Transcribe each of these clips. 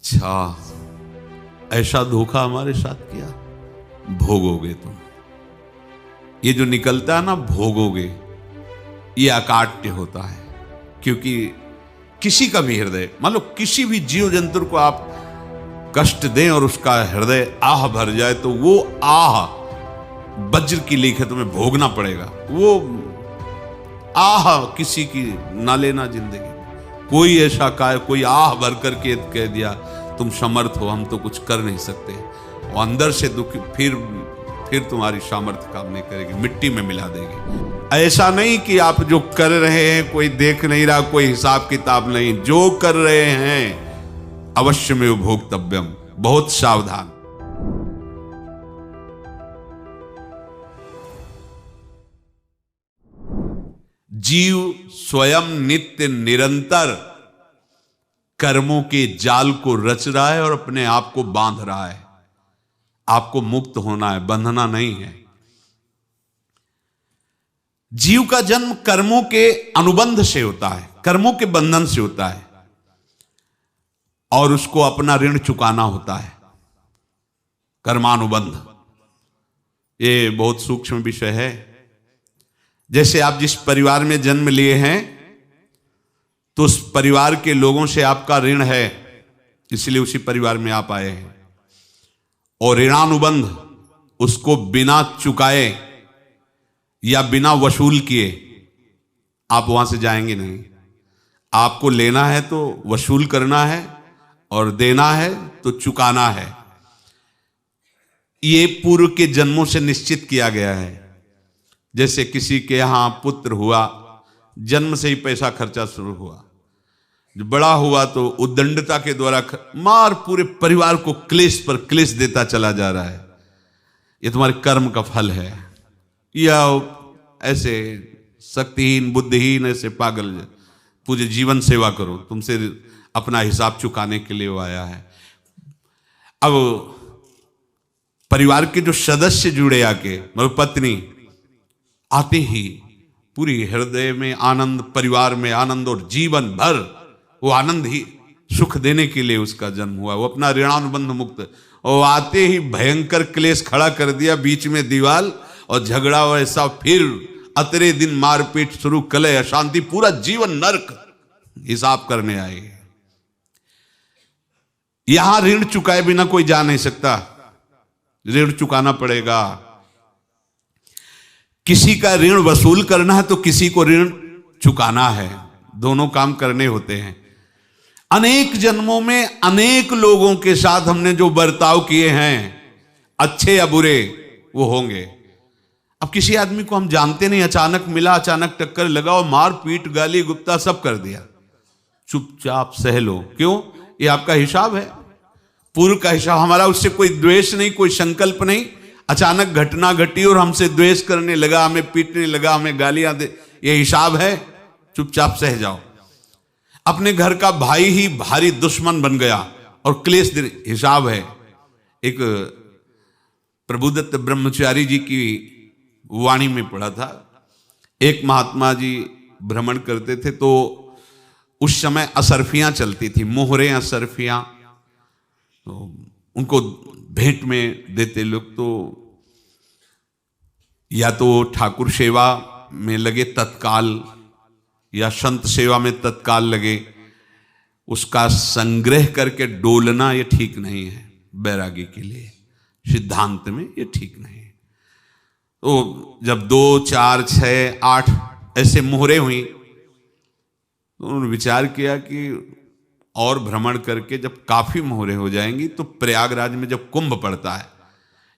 अच्छा, ऐसा धोखा हमारे साथ किया, भोगोगे तुम। ये जो निकलता है ना भोगोगे, ये अकाट्य होता है। क्योंकि किसी का भी हृदय, मान लो किसी भी जीव जंतु को आप कष्ट दें और उसका हृदय आह भर जाए, तो वो आह वज्र की लेख है, तुम्हें भोगना पड़ेगा। वो आह किसी की ना लेना जिंदगी। कोई ऐसा कोई आह भर करके कह दिया तुम समर्थ हो, हम तो कुछ कर नहीं सकते, और अंदर से दुखी, फिर तुम्हारी सामर्थ्य काम नहीं करेगी, मिट्टी में मिला देगी। ऐसा नहीं कि आप जो कर रहे हैं कोई देख नहीं रहा, कोई हिसाब किताब नहीं, जो कर रहे हैं अवश्य में भोक्तव्यम, बहुत सावधान। जीव स्वयं नित्य निरंतर कर्मों के जाल को रच रहा है और अपने आप को बांध रहा है। आपको मुक्त होना है, बंधना नहीं है। जीव का जन्म कर्मों के अनुबंध से होता है, कर्मों के बंधन से होता है, और उसको अपना ऋण चुकाना होता है। कर्मानुबंध ये बहुत सूक्ष्म विषय है। जैसे आप जिस परिवार में जन्म लिए हैं, तो उस परिवार के लोगों से आपका ऋण है, इसलिए उसी परिवार में आप आए हैं। और ऋणानुबंध, उसको बिना चुकाए या बिना वसूल किए आप वहां से जाएंगे नहीं। आपको लेना है तो वसूल करना है, और देना है तो चुकाना है। ये पूर्व के जन्मों से निश्चित किया गया है। जैसे किसी के यहां पुत्र हुआ, जन्म से ही पैसा खर्चा शुरू हुआ, जो बड़ा हुआ तो उद्दंडता के द्वारा मार पूरे परिवार को क्लेश पर क्लेश देता चला जा रहा है। ये तुम्हारे कर्म का फल है। या ऐसे शक्तिहीन बुद्धिहीन ऐसे पागल पूरे जीवन सेवा करो, तुमसे अपना हिसाब चुकाने के लिए वो आया है। अब परिवार के जो सदस्य जुड़े आके, मतलब पत्नी आते ही पूरी हृदय में आनंद, परिवार में आनंद, और जीवन भर वो आनंद ही सुख देने के लिए उसका जन्म हुआ। वो अपना ऋणानुबंध मुक्त, और आते ही भयंकर क्लेश खड़ा कर दिया, बीच में दीवाल और झगड़ा वैसा, फिर अतरे दिन मारपीट शुरू, कलह अशांति, पूरा जीवन नरक हिसाब करने आए। यहां ऋण चुकाए बिना कोई जा नहीं सकता, ऋण चुकाना पड़ेगा। किसी का ऋण वसूल करना है तो किसी को ऋण चुकाना है, दोनों काम करने होते हैं। अनेक जन्मों में अनेक लोगों के साथ हमने जो बर्ताव किए हैं, अच्छे या बुरे, वो होंगे। अब किसी आदमी को हम जानते नहीं, अचानक मिला, अचानक टक्कर लगा और मार पीट गाली गुप्ता सब कर दिया, चुपचाप सह लो। क्यों? ये आपका हिसाब है, पूर्व का हिसाब। हमारा उससे कोई द्वेष नहीं, कोई संकल्प नहीं। अचानक घटना घटी और हमसे द्वेष करने लगा, हमें पीटने लगा, हमें गालियां दे, ये हिसाब है, चुपचाप सह जाओ। अपने घर का भाई ही भारी दुश्मन बन गया और क्लेश दे, हिसाब है। एक प्रभुदत्त ब्रह्मचारी जी की वाणी में पढ़ा था, एक महात्मा जी भ्रमण करते थे, तो उस समय असरफियां चलती थी, मोहरे असरफियां, तो उनको भेंट में देते लोग। तो या तो ठाकुर सेवा में लगे तत्काल, या संत सेवा में तत्काल लगे, उसका संग्रह करके डोलना ये ठीक नहीं है। बैरागी के लिए सिद्धांत में ये ठीक नहीं है। तो जब 2, 4, 6, 8 ऐसे मोहरे हुई, तो उन्होंने विचार किया कि और भ्रमण करके जब काफी मोहरे हो जाएंगी तो प्रयागराज में जब कुंभ पड़ता है,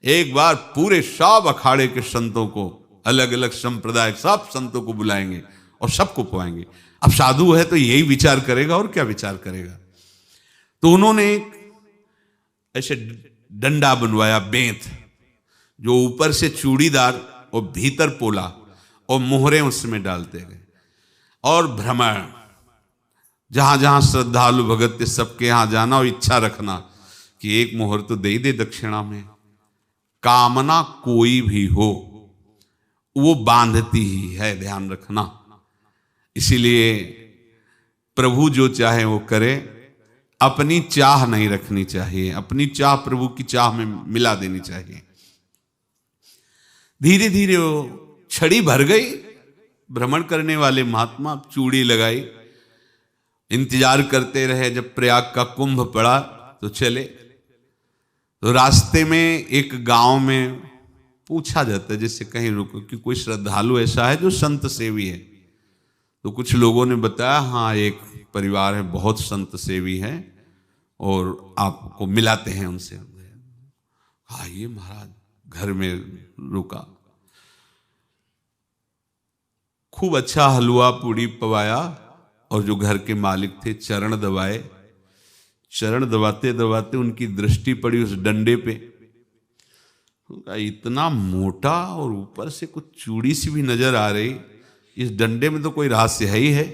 एक बार पूरे सब अखाड़े के संतों को, अलग अलग संप्रदाय सब संतों को बुलाएंगे और सबको पवाएंगे। अब साधु है तो यही विचार करेगा, और क्या विचार करेगा। तो उन्होंने एक ऐसे डंडा बनवाया, बेंत, जो ऊपर से चूड़ीदार और भीतर पोला, और मोहरे उसमें डालते गए। और भ्रमण, जहां जहां श्रद्धालु भगत थे सबके यहां जाना और इच्छा रखना कि एक मोहर तो दे दे दक्षिणा में। कामना कोई भी हो वो बांधती ही है, ध्यान रखना। इसीलिए प्रभु जो चाहे वो करे, अपनी चाह नहीं रखनी चाहिए, अपनी चाह प्रभु की चाह में मिला देनी चाहिए। धीरे धीरे वो छड़ी भर गई। भ्रमण करने वाले महात्मा चूड़ी लगाई, इंतजार करते रहे। जब प्रयाग का कुंभ पड़ा तो चले। तो रास्ते में एक गांव में पूछा जाता है, जैसे कहीं रुको कि कोई श्रद्धालु ऐसा है जो संत सेवी है। तो कुछ लोगों ने बताया, हाँ एक परिवार है बहुत संत सेवी है और आपको मिलाते हैं उनसे। आइए महाराज, घर में रुका, खूब अच्छा हलवा पूड़ी पवाया और जो घर के मालिक थे चरण दबाए। चरण दबाते दबाते उनकी दृष्टि पड़ी उस डंडे पे। इतना मोटा और ऊपर से कुछ चूड़ी सी भी नजर आ रही, इस डंडे में तो कोई रहस्य है ही है।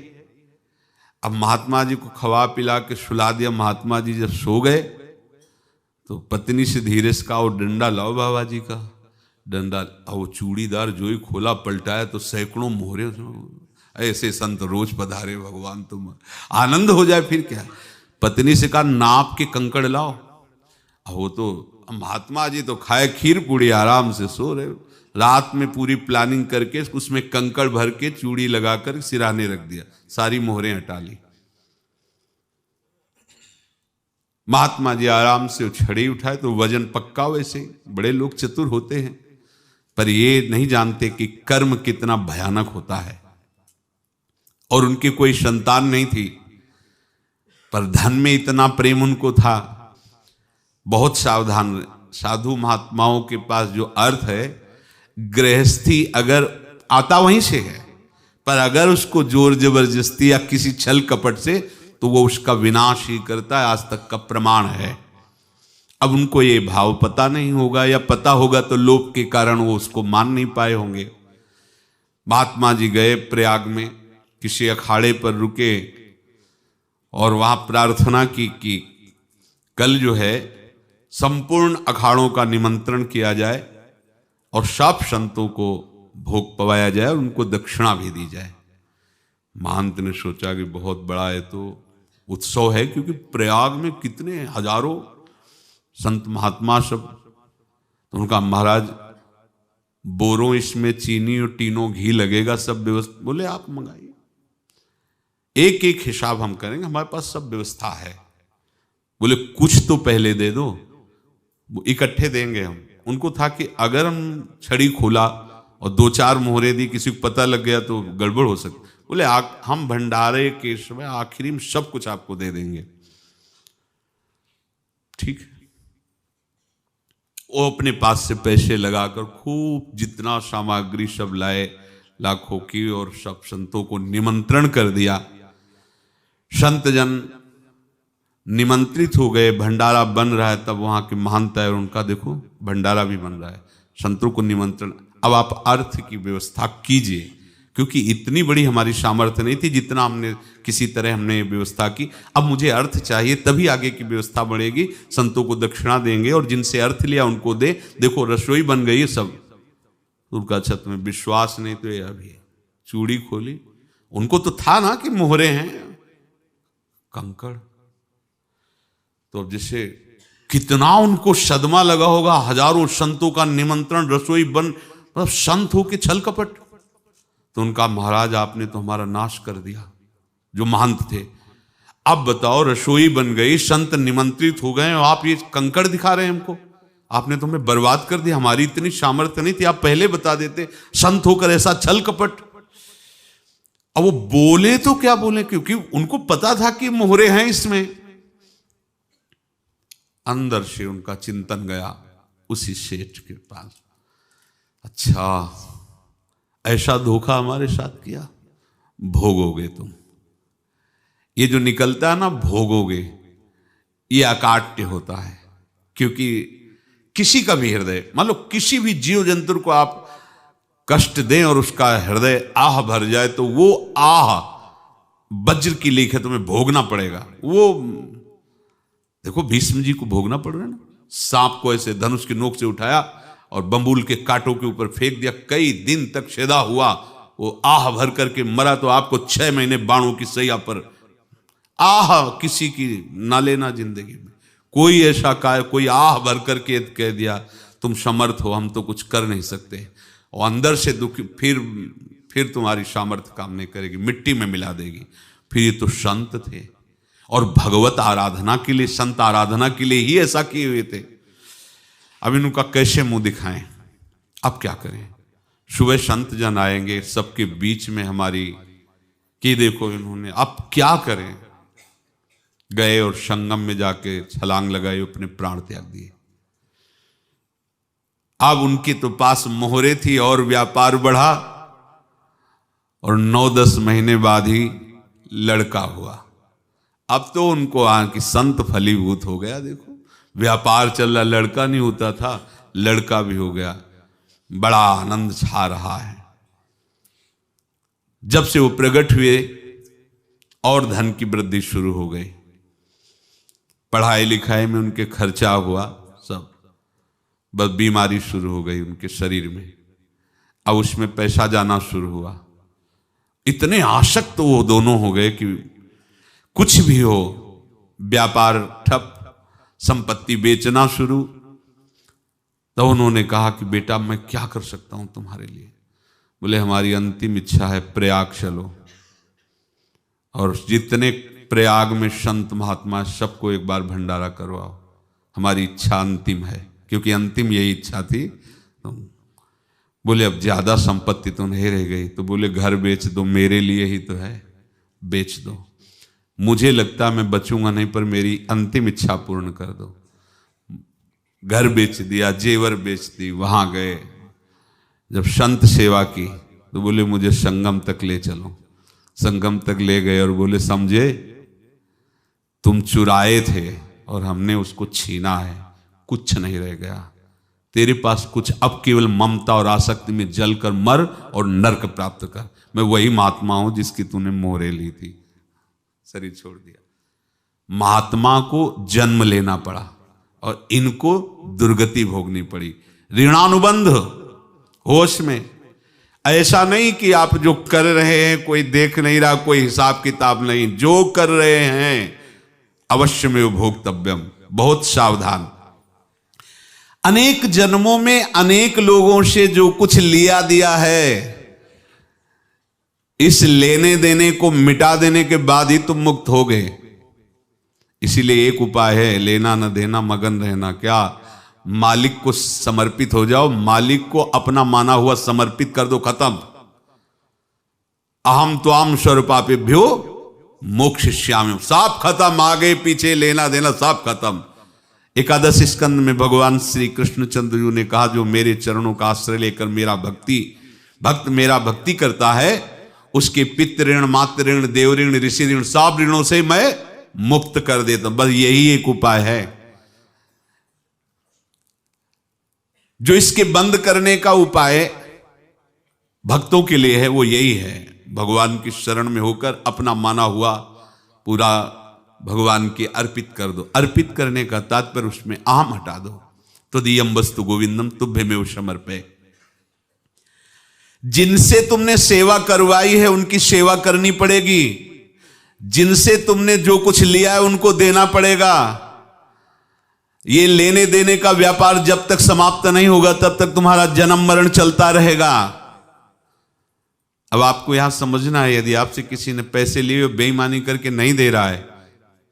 अब महात्मा जी को खवा पिला के सुला दिया। महात्मा जी जब सो गए तो पत्नी से धीरे से कहा, वो डंडा लाओ बाबा जी का डंडा। वो चूड़ीदार जो ही खोला पलटाया तो सैकड़ों मोहरे। ऐसे संत रोज पधारे भगवान, तुम आनंद हो जाए फिर क्या। पत्नी से कहा, नाप के कंकड़ लाओ। वो तो महात्मा जी तो खाए खीर पूड़ी, आराम से सो रहे। रात में पूरी प्लानिंग करके उसमें कंकड़ भर के चूड़ी लगाकर सिराने रख दिया, सारी मोहरें हटा ली। महात्मा जी आराम से छड़ी उठाए तो वजन पक्का। वैसे बड़े लोग चतुर होते हैं, पर ये नहीं जानते कि कर्म कितना भयानक होता है। और उनकी कोई संतान नहीं थी, पर धन में इतना प्रेम उनको था। बहुत सावधान। साधु महात्माओं के पास जो अर्थ है, गृहस्थी अगर आता वहीं से है, पर अगर उसको जोर जबरदस्ती या किसी छल कपट से, तो वो उसका विनाश ही करता है। आज तक का प्रमाण है। अब उनको ये भाव पता नहीं होगा, या पता होगा तो लोभ के कारण वो उसको मान नहीं पाए होंगे। महात्मा जी गए प्रयाग में, किसी अखाड़े पर रुके और वहां प्रार्थना की कि कल जो है संपूर्ण अखाड़ों का निमंत्रण किया जाए और सब संतों को भोग पवाया जाए और उनको दक्षिणा भी दी जाए। महंत ने सोचा कि बहुत बड़ा है तो उत्सव है, क्योंकि प्रयाग में कितने हजारों संत महात्मा सब। तो उनका महाराज बोरों इसमें चीनी और टीनों घी लगेगा, सब व्यवस्था। बोले आप मंगाइए, एक एक हिसाब हम करेंगे, हमारे पास सब व्यवस्था है। बोले कुछ तो पहले दे दो, इकट्ठे देंगे हम। उनको था कि अगर हम छड़ी खोला और दो चार मोहरे दी, किसी को पता लग गया तो गड़बड़ हो सकती। बोले हम भंडारे के समय आखिरी में सब कुछ आपको दे देंगे। ठीक है। वो अपने पास से पैसे लगाकर खूब जितना सामग्री सब लाए, लाखों की, और सब संतों को निमंत्रण कर दिया। संत जन निमंत्रित हो गए, भंडारा बन रहा है। तब वहां के महंत है और उनका देखो भंडारा भी बन रहा है, संतों को निमंत्रण। अब आप अर्थ की व्यवस्था कीजिए, क्योंकि इतनी बड़ी हमारी सामर्थ्य नहीं थी जितना हमने किसी तरह हमने व्यवस्था की। अब मुझे अर्थ चाहिए, तभी आगे की व्यवस्था बढ़ेगी। संतों को दक्षिणा देंगे और जिनसे अर्थ लिया उनको दे। देखो रसोई बन गई है सब। उनका छत में विश्वास नहीं तो ये अभी चूड़ी खोली। उनको तो था ना कि मोहरे हैं, कंकड़। तो अब जैसे कितना उनको सदमा लगा होगा। हजारों संतों का निमंत्रण, रसोई बन, मतलब संत हो के छल कपट। तो उनका महाराज आपने तो हमारा नाश कर दिया, जो महंत थे। अब बताओ रसोई बन गई, संत निमंत्रित हो गए और आप ये कंकड़ दिखा रहे हैं हमको। आपने तो हमें बर्बाद कर दिया। हमारी इतनी सामर्थ्य नहीं थी, आप पहले बता देते। संत होकर ऐसा छल कपट। अब वो बोले तो क्या बोले, क्योंकि उनको पता था कि मोहरे हैं इसमें। अंदर से उनका चिंतन गया उसी सेठ के पास, अच्छा ऐसा धोखा हमारे साथ किया, भोगोगे तुम। ये जो निकलता है ना भोगोगे, ये अकाट्य होता है। क्योंकि किसी का भी हृदय, मान लो किसी भी जीव जंतु को आप कष्ट दें और उसका हृदय आह भर जाए, तो वो आह वज्र की लीक है, तुम्हें भोगना पड़ेगा। वो देखो भीष्म जी को भोगना पड़ रहा है ना। सांप को ऐसे धनुष की नोक से उठाया और बंबूल के कांटों के ऊपर फेंक दिया, कई दिन तक शेदा हुआ, वो आह भर करके मरा। तो आपको 6 महीने बाणों की सैया पर आह किसी की ना लेना जिंदगी में। कोई ऐसा कोई आह भर करके कह दिया तुम समर्थ हो, हम तो कुछ कर नहीं सकते, और अंदर से दुखी, फिर तुम्हारी सामर्थ्य काम नहीं करेगी, मिट्टी में मिला देगी। फिर ये तो संत थे और भगवत आराधना के लिए, संत आराधना के लिए ही ऐसा किए हुए थे। अब इनका कैसे मुंह दिखाएं, अब क्या करें। सुबह संत जन आएंगे, सबके बीच में हमारी कि देखो इन्होंने, अब क्या करें। गए और संगम में जाके छलांग लगाई, अपने प्राण त्याग दिए। अब उनके तो पास मोहरे थी और व्यापार बढ़ा, और 9-10 महीने बाद ही लड़का हुआ। अब तो उनको कि संत फलीभूत हो गया। देखो व्यापार चल रहा, लड़का नहीं होता था, लड़का भी हो गया, बड़ा आनंद छा रहा है। जब से वो प्रकट हुए और धन की वृद्धि शुरू हो गई, पढ़ाई लिखाई में उनके खर्चा हुआ सब, बस बीमारी शुरू हो गई उनके शरीर में। अब उसमें पैसा जाना शुरू हुआ। इतने आसक्त तो वो दोनों हो गए कि कुछ भी हो, व्यापार ठप, संपत्ति बेचना शुरू। तो उन्होंने कहा कि बेटा मैं क्या कर सकता हूं तुम्हारे लिए। बोले हमारी अंतिम इच्छा है प्रयाग चलो, और जितने प्रयाग में संत महात्मा सबको एक बार भंडारा करवाओ, हमारी इच्छा अंतिम है, क्योंकि अंतिम यही इच्छा थी। तो बोले अब ज्यादा संपत्ति तो नहीं रह गई, तो बोले घर बेच दो, मेरे लिए ही तो है, बेच दो। मुझे लगता मैं बचूंगा नहीं, पर मेरी अंतिम इच्छा पूर्ण कर दो। घर बेच दिया, जेवर बेच दी। वहां गए, जब संत सेवा की तो बोले मुझे संगम तक ले चलो। संगम तक ले गए और बोले समझे तुम चुराए थे और हमने उसको छीना है, कुछ नहीं रह गया तेरे पास कुछ, अब केवल ममता और आसक्ति में जलकर मर और नरक प्राप्त कर। मैं वही महात्मा हूं जिसकी तूने मोहरे ली थी, शरीर छोड़ दिया। महात्मा को जन्म लेना पड़ा और इनको दुर्गति भोगनी पड़ी। ऋणानुबंध होश में, ऐसा नहीं कि आप जो कर रहे हैं कोई देख नहीं रहा, कोई हिसाब किताब नहीं, जो कर रहे हैं अवश्य में भोक्तव्यम, बहुत सावधान। अनेक जन्मों में अनेक लोगों से जो कुछ लिया दिया है, इस लेने देने को मिटा देने के बाद ही तुम मुक्त हो गए। इसीलिए एक उपाय है, लेना न देना मगन रहना। क्या? मालिक को समर्पित हो जाओ, मालिक को अपना माना हुआ समर्पित कर दो, खत्म। अहम त्वाम स्वरूपापेभ्यो मोक्षयिष्यामि, सब खत्म। आगे पीछे लेना देना सब खत्म। एकादश स्कंद में भगवान श्री कृष्णचंद्र जी ने कहा जो मेरे चरणों का आश्रय लेकर भक्त मेरा भक्ति करता है, उसके पितृ ऋण, मातृ ऋण, देव ऋण, ऋषि ऋण, सब ऋणों से मैं मुक्त कर देता हूं। बस यही एक उपाय है जो इसके बंद करने का उपाय भक्तों के लिए है, वो यही है, भगवान की शरण में होकर अपना माना हुआ पूरा भगवान के अर्पित कर दो। अर्पित करने का तात्पर्य उसमें अहम हटा दो। तो दियम वस्तु गोविंदम तुभ्यमेव समर्पये। जिनसे तुमने सेवा करवाई है उनकी सेवा करनी पड़ेगी, जिनसे तुमने जो कुछ लिया है उनको देना पड़ेगा। ये लेने देने का व्यापार जब तक समाप्त नहीं होगा तब तक तुम्हारा जन्म मरण चलता रहेगा। अब आपको यहां समझना है, यदि आपसे किसी ने पैसे लिए बेईमानी करके नहीं दे रहा है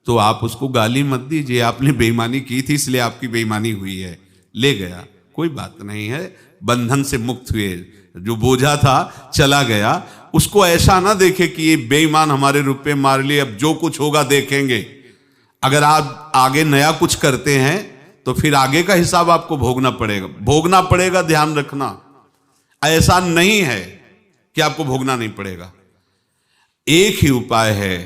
तो आप उसको गाली मत दीजिए, आपने बेईमानी की थी इसलिए आपकी बेईमानी हुई है, ले गया, कोई बात नहीं है, बंधन से मुक्त हुए, जो बोझा था चला गया। उसको ऐसा ना देखे कि ये बेईमान हमारे रुपए मार लिए, अब जो कुछ होगा देखेंगे। अगर आप आगे नया कुछ करते हैं तो फिर आगे का हिसाब आपको भोगना पड़ेगा, ध्यान रखना। ऐसा नहीं है कि आपको भोगना नहीं पड़ेगा। एक ही उपाय है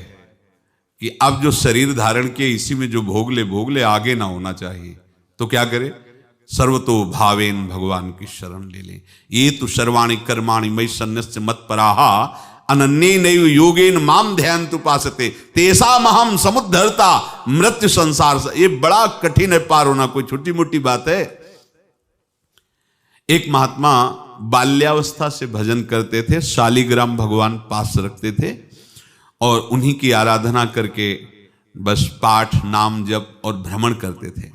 कि अब जो शरीर धारण किए इसी में जो भोग ले, आगे ना होना चाहिए। तो क्या करे? सर्वतो भावेन भगवान की शरण ले ले। ये तो सर्वाणि कर्माणि मयि सन्न्यस्य मत्पराः अनन्येनैव योगेन माम ध्यायन्तु उपासते तेषामहं समुद्धर्ता मृत्यु संसार से। ये बड़ा कठिन है पार होना, कोई छोटी मोटी बात है। एक महात्मा बाल्यावस्था से भजन करते थे, शालिग्राम भगवान पास रखते थे और उन्हीं की आराधना करके बस पाठ नाम जप और भ्रमण करते थे।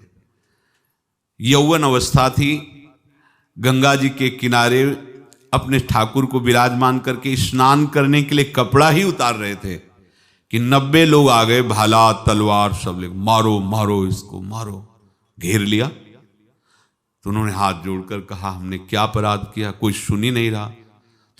यौवन अवस्था थी, गंगा जी के किनारे अपने ठाकुर को विराजमान करके स्नान करने के लिए कपड़ा ही उतार रहे थे कि 90 लोग आ गए, भाला तलवार सब ले, मारो मारो इसको मारो, घेर लिया। तो उन्होंने हाथ जोड़कर कहा हमने क्या अपराध किया, कोई सुन ही नहीं रहा।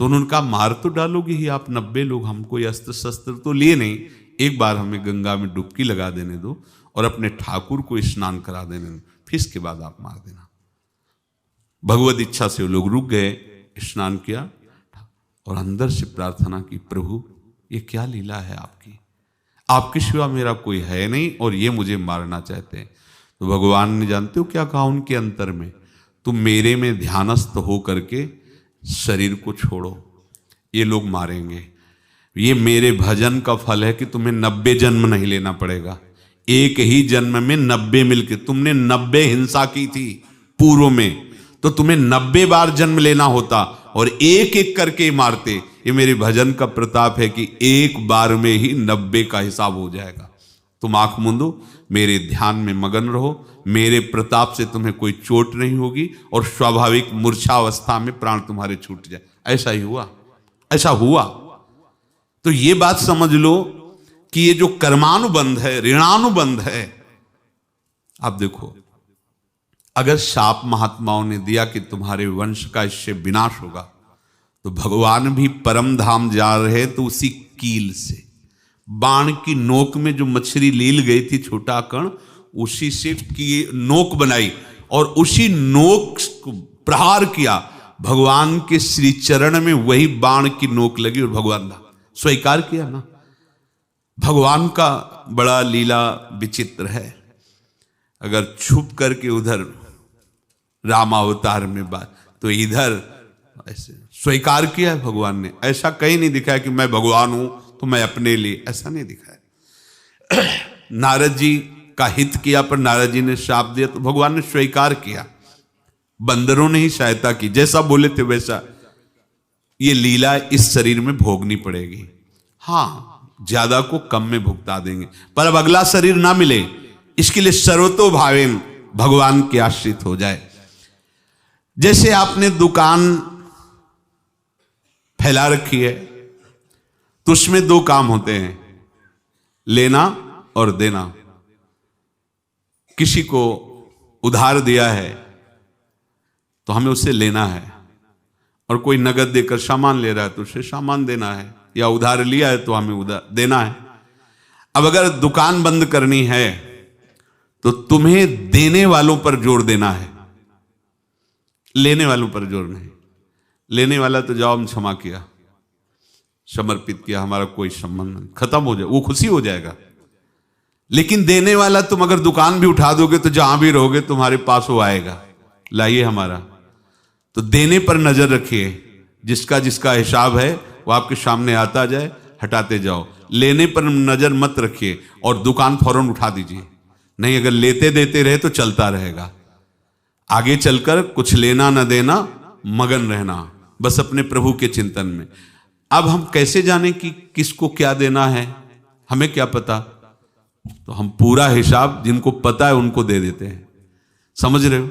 तो उन्होंने कहा मार तो डालोगे ही आप 90 लोग, हम कोई अस्त्र शस्त्र तो लिए नहीं, एक बार हमें गंगा में डुबकी लगा देने दो और अपने ठाकुर को स्नान करा देने दो, फिर इसके बाद आप मार देना। भगवत इच्छा से वो लोग रुक गए, स्नान किया और अंदर से प्रार्थना की, प्रभु ये क्या लीला है आपकी, आपके सिवा मेरा कोई है नहीं और ये मुझे मारना चाहते हैं। तो भगवान ने जानते हो क्या कहा उनके अंतर में, तुम मेरे में ध्यानस्थ हो करके शरीर को छोड़ो, ये लोग मारेंगे, ये मेरे भजन का फल है कि तुम्हें 90 जन्म नहीं लेना पड़ेगा, एक ही जन्म में 90 मिलके, तुमने 90 हिंसा की थी पूर्व में, तो तुम्हें 90 बार जन्म लेना होता और एक एक करके मारते। ये मेरे भजन का प्रताप है कि एक बार में ही 90 का हिसाब हो जाएगा। तुम आंख मूंदो, मेरे ध्यान में मगन रहो, मेरे प्रताप से तुम्हें कोई चोट नहीं होगी और स्वाभाविक मूर्छावस्था में प्राण तुम्हारे छूट जाए। ऐसा ही हुआ, ऐसा हुआ। तो ये बात समझ लो कि ये जो कर्मानुबंध है, ऋणानुबंध है। आप देखो, अगर शाप महात्माओं ने दिया कि तुम्हारे वंश का इससे विनाश होगा, तो भगवान भी परम धाम जा रहे तो उसी कील से, बाण की नोक में जो मछली लील गई थी छोटा कण, उसी से की नोक बनाई और उसी नोक को प्रहार किया, भगवान के श्री चरण में वही बाण की नोक लगी और भगवान ने स्वीकार किया ना। भगवान का बड़ा लीला विचित्र है। अगर छुप करके उधर रामावतार में बात, तो इधर ऐसे स्वीकार किया है भगवान ने। ऐसा कहीं नहीं दिखाया कि मैं भगवान हूं तो मैं अपने लिए, ऐसा नहीं दिखाया। नारद जी का हित किया पर नारद जी ने शाप दिया तो भगवान ने स्वीकार किया। बंदरों ने ही सहायता की, जैसा बोले थे वैसा। ये लीला इस शरीर में भोगनी पड़ेगी। हाँ, ज्यादा को कम में भुगता देंगे, पर अब अगला शरीर ना मिले, इसके लिए सर्वतो भावेन भगवान के आश्रित हो जाए। जैसे आपने दुकान फैला रखी है तो उसमें दो काम होते हैं, लेना और देना। किसी को उधार दिया है तो हमें उससे लेना है, और कोई नगद देकर सामान ले रहा है तो उसे सामान देना है, या उधार लिया है तो हमें उधार देना है। अब अगर दुकान बंद करनी है तो तुम्हें देने वालों पर जोर देना है, लेने वालों पर जोर नहीं। लेने वाला तो जाओ हम क्षमा किया, समर्पित किया, हमारा कोई संबंध नहीं, खत्म हो जाए, वो खुशी हो जाएगा। लेकिन देने वाला तुम अगर दुकान भी उठा दोगे तो जहां भी रहोगे तुम्हारे पास वो आएगा, लाइए हमारा। तो देने पर नजर रखिए, जिसका जिसका हिसाब है वो आपके सामने आता जाए, हटाते जाओ। लेने पर नजर मत रखिए और दुकान फौरन उठा दीजिए, नहीं अगर लेते देते रहे तो चलता रहेगा। आगे चलकर कुछ लेना न देना, मगन रहना बस अपने प्रभु के चिंतन में। अब हम कैसे जाने कि किसको क्या देना है, हमें क्या पता? तो हम पूरा हिसाब जिनको पता है उनको दे देते हैं, समझ रहे हो?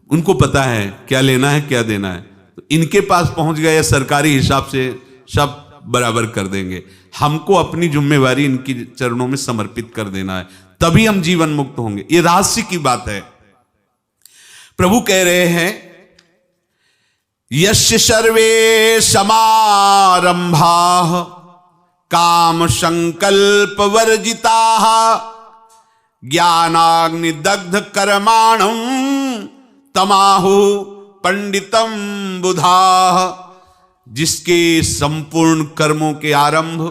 उनको पता है क्या लेना है क्या देना है, तो इनके पास पहुंच गए या सरकारी हिसाब से सब बराबर कर देंगे। हमको अपनी जिम्मेवारी इनकी चरणों में समर्पित कर देना है, तभी हम जीवन मुक्त होंगे। ये रहस्य की बात है। प्रभु कह रहे हैं यस्य सर्वे समारंभा काम संकल्प वर्जिता ज्ञानाग्नि दग्ध कर्माणं तमाहु पंडितम बुधा। जिसके संपूर्ण कर्मों के आरंभ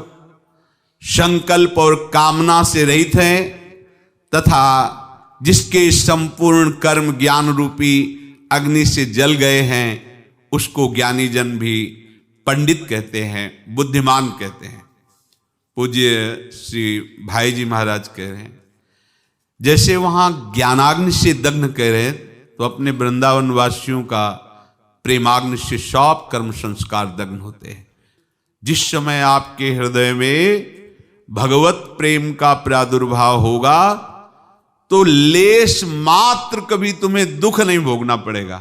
संकल्प और कामना से रहित हैं, तथा जिसके संपूर्ण कर्म ज्ञान रूपी अग्नि से जल गए हैं, उसको ज्ञानी जन भी पंडित कहते हैं, बुद्धिमान कहते हैं। पूज्य श्री भाई जी महाराज कह रहे हैं जैसे वहां ज्ञानाग्नि से दग्ध कह रहे हैं, तो अपने वृंदावन वासियों का प्रेमाग्नि से सब कर्म संस्कार दग्न होते हैं। जिस समय आपके हृदय में भगवत प्रेम का प्रादुर्भाव होगा तो लेश मात्र कभी तुम्हें दुख नहीं भोगना पड़ेगा।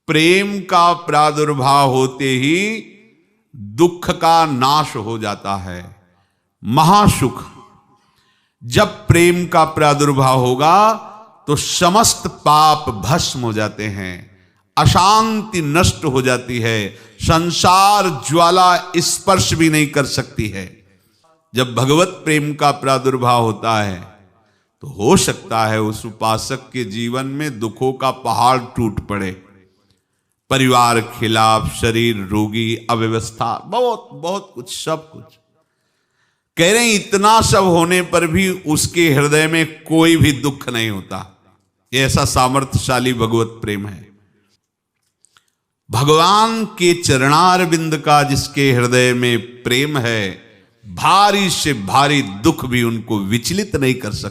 प्रेम का प्रादुर्भाव होते ही दुख का नाश हो जाता है, महासुख। जब प्रेम का प्रादुर्भाव होगा तो समस्त पाप भस्म हो जाते हैं, अशांति नष्ट हो जाती है, संसार ज्वाला स्पर्श भी नहीं कर सकती है। जब भगवत प्रेम का प्रादुर्भाव होता है तो हो सकता है उस उपासक के जीवन में दुखों का पहाड़ टूट पड़े, परिवार खिलाफ, शरीर रोगी, अव्यवस्था, बहुत बहुत कुछ, सब कुछ। कह रहे हैं इतना सब होने पर भी उसके हृदय में कोई भी दुख नहीं होता। ये ऐसा सामर्थ्यशाली भगवत प्रेम है। भगवान के चरणारविंद का जिसके हृदय में प्रेम है, भारी से भारी दुख भी उनको विचलित नहीं कर सकता।